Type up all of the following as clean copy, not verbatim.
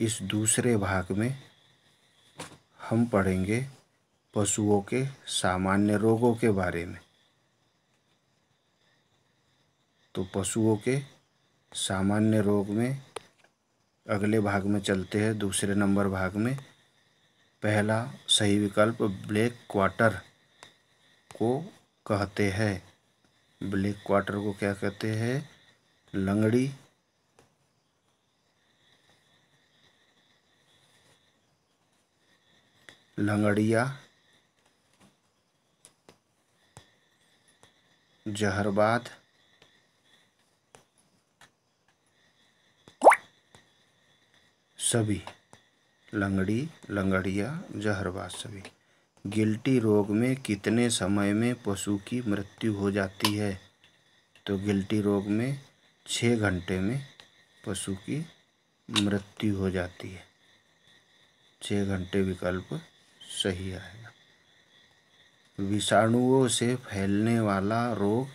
इस दूसरे भाग में हम पढ़ेंगे पशुओं के सामान्य रोगों के बारे में। तो पशुओं के सामान्य रोग में अगले भाग में चलते हैं, दूसरे नंबर भाग में। पहला सही विकल्प ब्लैक क्वार्टर को कहते हैं। ब्लैक क्वार्टर को क्या कहते हैं? लंगड़ी, लंगड़िया, जहरबाद, सभी। लंगड़ी, लंगड़िया, जहरबाद सभी। गिल्टी रोग में कितने समय में पशु की मृत्यु हो जाती है? तो गिल्टी रोग में 6 घंटे में पशु की मृत्यु हो जाती है। 6 घंटे विकल्प सही आएगा। विषाणुओं से फैलने वाला रोग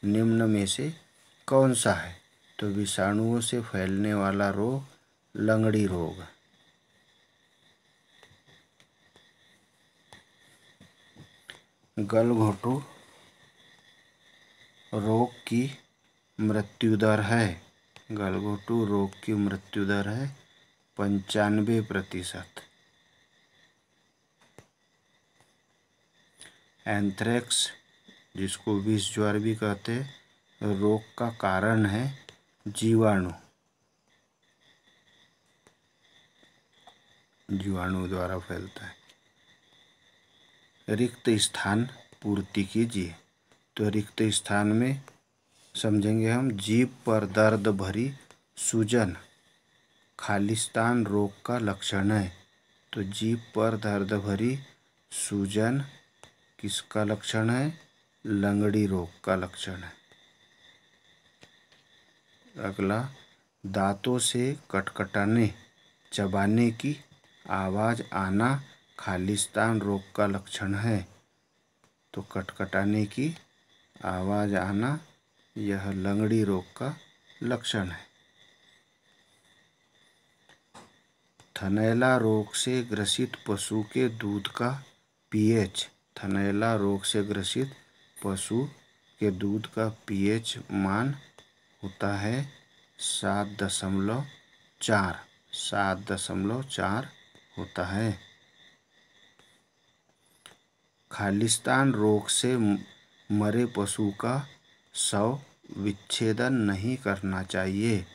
निम्न में से कौन सा है? तो विषाणुओं से फैलने वाला रोग लंगड़ी रोग। गलघोटू रोग की मृत्यु दर है। गलघोटू रोग की मृत्यु दर है 95%। एंथ्रेक्स, जिसको विष ज्वर भी कहते हैं, रोग का कारण है जीवाणु। जीवाणु द्वारा फैलता है। रिक्त स्थान पूर्ति कीजिए। तो रिक्त स्थान में समझेंगे हम, जीभ पर दर्द भरी सूजन खालिस्तान रोग का लक्षण है। तो जीभ पर दर्द भरी सूजन किसका लक्षण है? लंगड़ी रोग का लक्षण है। अगला, दांतों से कटकटाने, चबाने की आवाज़ आना खालिस्तान रोग का लक्षण है। तो कटकटाने की आवाज़ आना यह लंगड़ी रोग का लक्षण है। थनैला रोग से ग्रसित पशु के दूध का पीएच। थनैला रोग से ग्रसित पशु के दूध का पीएच मान होता है 7.4। 7.4 होता है। खालिस्तान रोग से मरे पशु का शव विच्छेदन नहीं करना चाहिए।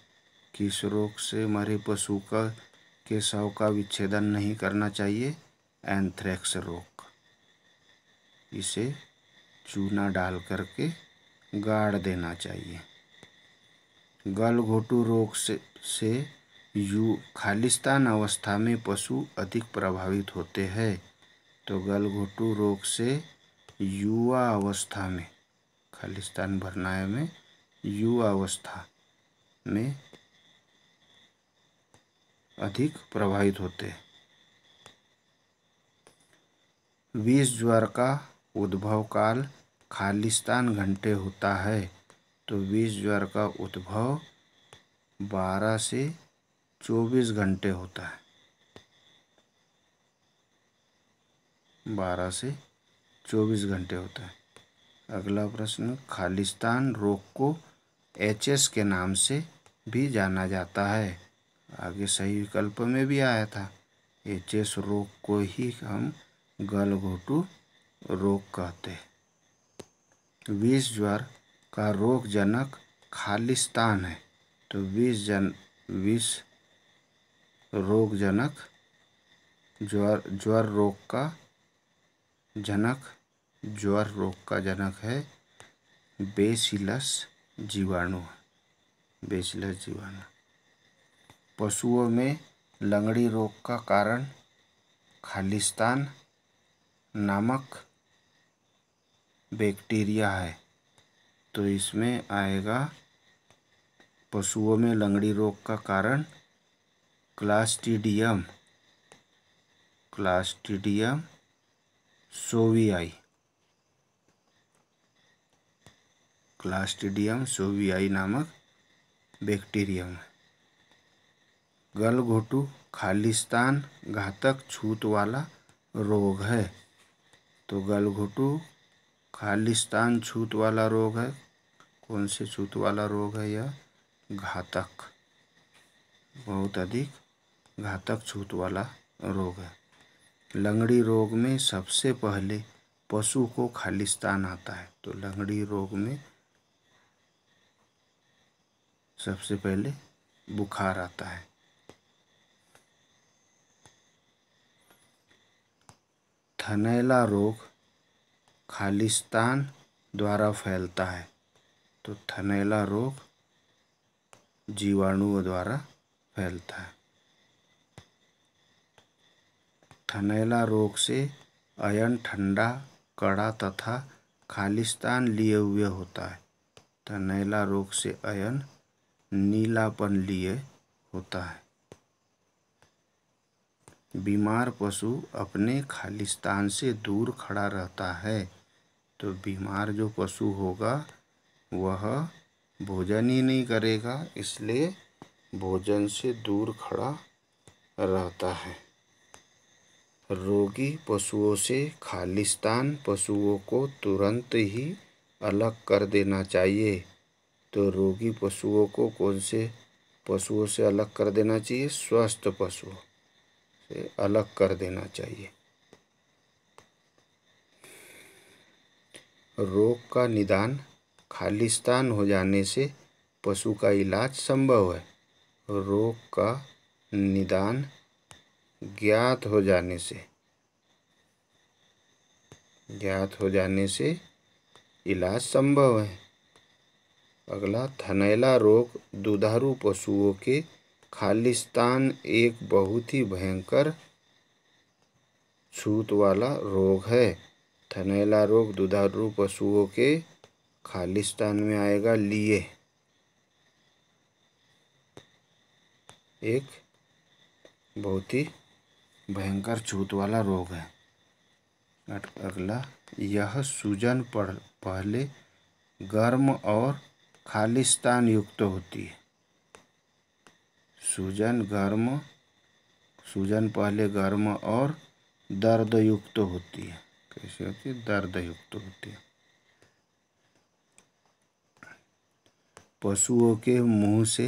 किस रोग से मरे पशु के शव का विच्छेदन नहीं करना चाहिए? एंथ्रेक्स रोग। इसे चूना डाल करके गाड़ देना चाहिए। गलघोटू रोग से खालिस्तान अवस्था में पशु अधिक प्रभावित होते हैं। तो गलघोटू रोग से युवा अवस्था में, खालिस्तान भरनाए में युवा अवस्था में अधिक प्रभावित होते हैं। विष ज्वर का उद्भव काल खालिस्तान घंटे होता है। तो विष ज्वर का उद्भव 12 से 24 घंटे होता है। 12 से 24 घंटे होता है। अगला प्रश्न, खालिस्तान रोग को एचएस के नाम से भी जाना जाता है। आगे सही विकल्प में भी आया था। एचएस रोग को ही हम गलघोटू रोग कहते हैं। विष ज्वर का रोग जनक खालिस्तान है। तो विष रोग जनक, ज्वर रोग का जनक है बेसिलस जीवाणु। बेसिलस जीवाणु। पशुओं में लंगड़ी रोग का कारण खालिस्तान नामक बैक्टीरिया है। तो इसमें आएगा, पशुओं में लंगड़ी रोग का कारण क्लास्ट्रीडियम सोवियाई। क्लास्ट्रीडियम सोवियाई नामक बैक्टीरियम है। गलघोटू खालिस्तान घातक छूत वाला रोग है। तो गलघोटू खालिस्तान छूत वाला रोग है। कौन से छूत वाला रोग है यह? घातक, बहुत अधिक घातक छूत वाला रोग है। लंगड़ी रोग में सबसे पहले पशु को खालिस्तान आता है। तो लंगड़ी रोग में सबसे पहले बुखार आता है। थनैला रोग खालिस्तान द्वारा फैलता है। तो थनैला रोग जीवाणुओं द्वारा फैलता है। थनैला रोग से अयन ठंडा, कड़ा तथा खालिस्तान लिए हुए होता है। थनैला रोग से अयन नीलापन लिए होता है। बीमार पशु अपने खालिस्तान से दूर खड़ा रहता है। तो बीमार जो पशु होगा वह भोजन ही नहीं करेगा, इसलिए भोजन से दूर खड़ा रहता है। रोगी पशुओं से खालिस्तान पशुओं को तुरंत ही अलग कर देना चाहिए। तो रोगी पशुओं को कौन से पशुओं से अलग कर देना चाहिए? स्वस्थ पशुओं से अलग कर देना चाहिए। रोग का निदान खालिस्तान हो जाने से पशु का इलाज संभव है। रोग का निदान ज्ञात हो जाने से इलाज संभव है। अगला, थनैला रोग दुधारू पशुओं के खालिस्तान एक बहुत ही भयंकर छूत वाला रोग है। थनैला रोग दुधारू पशुओं के खालिस्तान में आएगा लिए, एक बहुत ही भयंकर छूत वाला रोग है। अगला, यह सूजन पहले गर्म और खालिस्तान युक्त होती है। सूजन पहले गर्म और दर्द युक्त होती है। कैसे होती है? दर्द युक्त होती है। पशुओं के मुंह से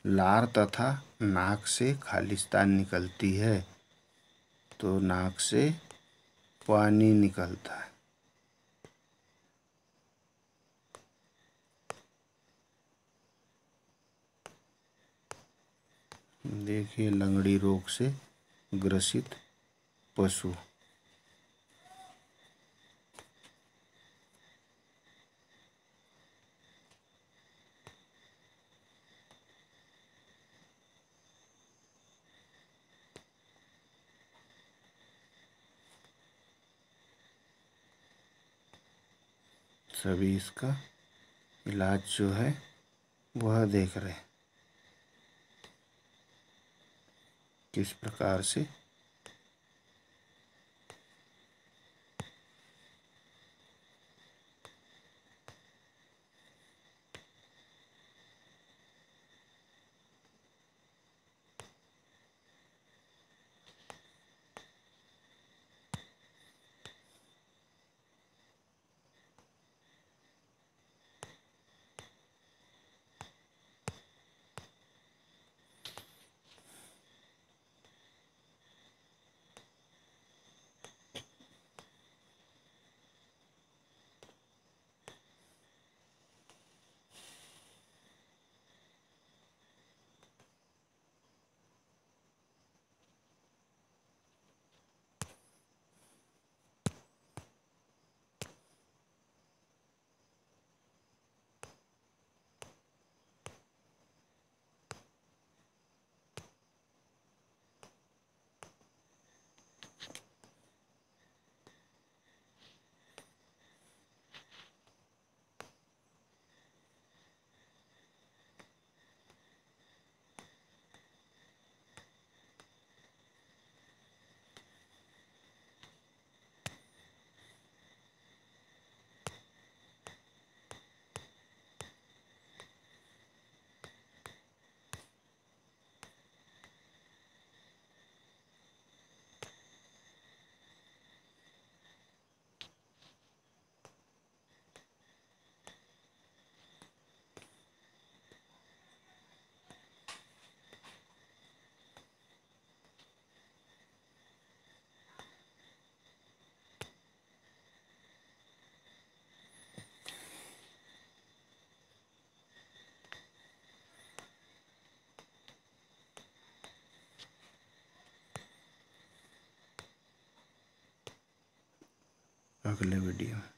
लार तथा नाक से खालिस्तान निकलती है। तो नाक से पानी निकलता है। देखिए लंगड़ी रोग से ग्रसित पशु। सभी इसका इलाज जो है वह देख रहे हैं किस प्रकार से अगले वीडियो।